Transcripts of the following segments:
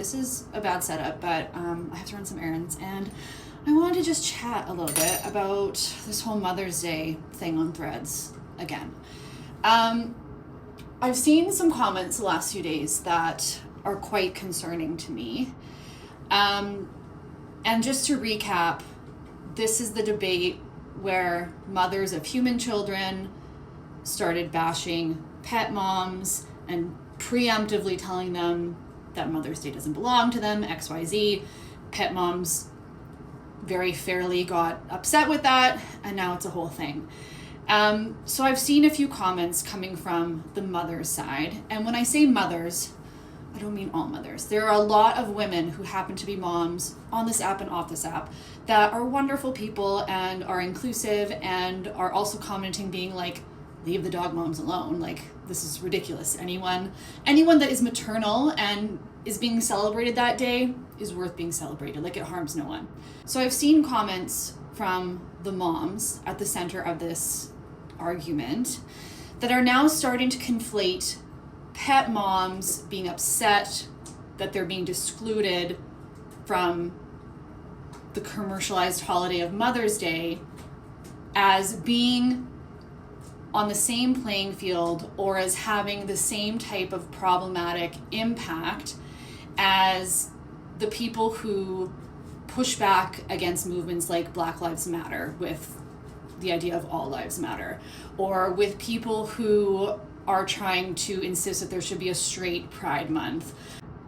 This is a bad setup, but I have to run some errands, and I wanted to just chat a little bit about this whole Mother's Day thing on Threads again. I've seen some comments the last few days that are quite concerning to me. And just to recap, this is the debate where mothers of human children started bashing pet moms and preemptively telling them that Mother's Day doesn't belong to them, XYZ. Pet moms very fairly got upset with that, and now it's a whole thing. So I've seen a few comments coming from the mother's side, and when I say mothers, I don't mean all mothers. There are a lot of women who happen to be moms on this app and off this app that are wonderful people and are inclusive and are also commenting being like, leave the dog moms alone. Like, this is ridiculous. Anyone that is maternal and is being celebrated that day is worth being celebrated. Like, it harms no one. So I've seen comments from the moms at the center of this argument that are now starting to conflate pet moms being upset that they're being excluded from the commercialized holiday of Mother's Day as being on the same playing field or as having the same type of problematic impact as the people who push back against movements like Black Lives Matter with the idea of all lives matter, or with people who are trying to insist that there should be a straight Pride Month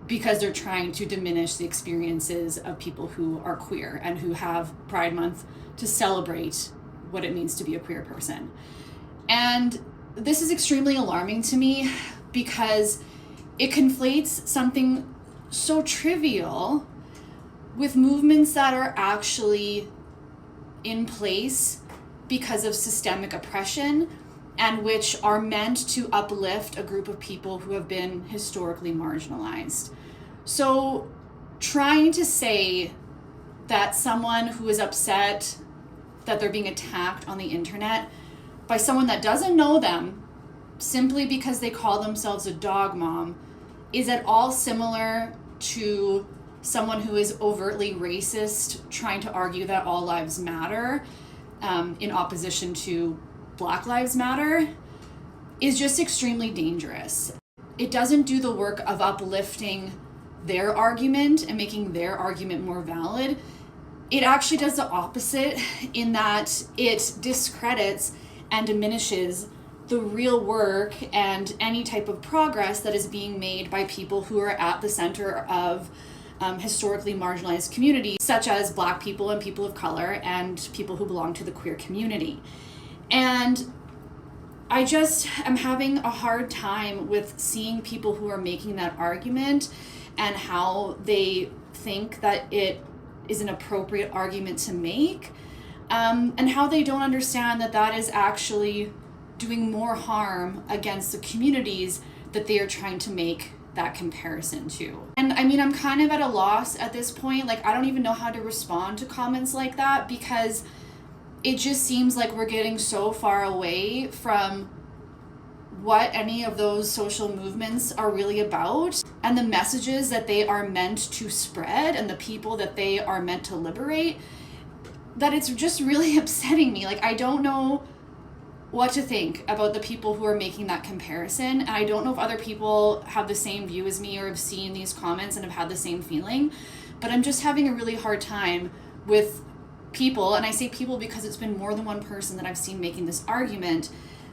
because they're trying to diminish the experiences of people who are queer and who have Pride Month to celebrate what it means to be a queer person. And this is extremely alarming to me because it conflates something so trivial with movements that are actually in place because of systemic oppression and which are meant to uplift a group of people who have been historically marginalized. So trying to say that someone who is upset that they're being attacked on the internet by someone that doesn't know them simply because they call themselves a dog mom is at all similar to someone who is overtly racist trying to argue that all lives matter in opposition to Black Lives Matter is just extremely dangerous. It doesn't do the work of uplifting their argument and making their argument more valid. It actually does the opposite in that it discredits and diminishes the real work and any type of progress that is being made by people who are at the center of historically marginalized communities, such as Black people and people of color and people who belong to the queer community. And I just am having a hard time with seeing people who are making that argument and how they think that it is an appropriate argument to make. And how they don't understand that that is actually doing more harm against the communities that they are trying to make that comparison to. And I mean, I'm kind of at a loss at this point. Like, I don't even know how to respond to comments like that because it just seems like we're getting so far away from what any of those social movements are really about and the messages that they are meant to spread and the people that they are meant to liberate, that it's just really upsetting me. Like, I don't know what to think about the people who are making that comparison, and I don't know if other people have the same view as me or have seen these comments and have had the same feeling, but I'm just having a really hard time with people, and I say people because it's been more than one person that I've seen making this argument,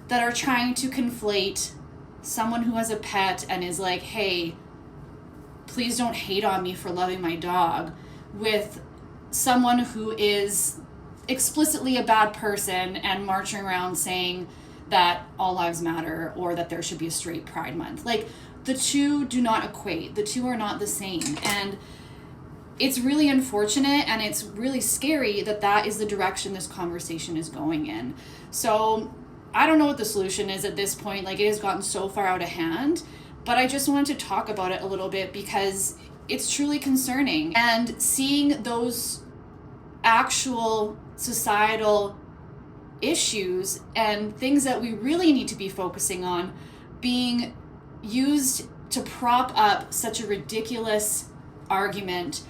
that are trying to conflate someone who has a pet and is like, hey, please don't hate on me for loving my dog, with someone who is explicitly a bad person and marching around saying that all lives matter or that there should be a straight Pride Month. Like, the two do not equate. The two are not the same. And it's really unfortunate and it's really scary that that is the direction this conversation is going in. So I don't know what the solution is at this point. Like, it has gotten so far out of hand, but I just wanted to talk about it a little bit because it's truly concerning. And seeing those actual societal issues and things that we really need to be focusing on being used to prop up such a ridiculous argument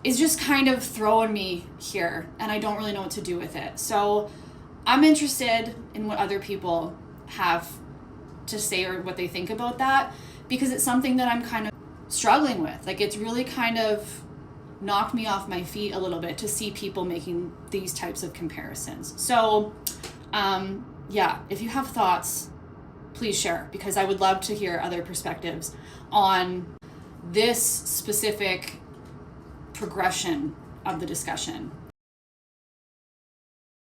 is just kind of throwing me here, and I don't really know what to do with it. So I'm interested in what other people have to say or what they think about that, because it's something that I'm kind of struggling with. Like, it's really kind of knocked me off my feet a little bit to see people making these types of comparisons. So yeah, if you have thoughts, please share, because I would love to hear other perspectives on this specific progression of the discussion.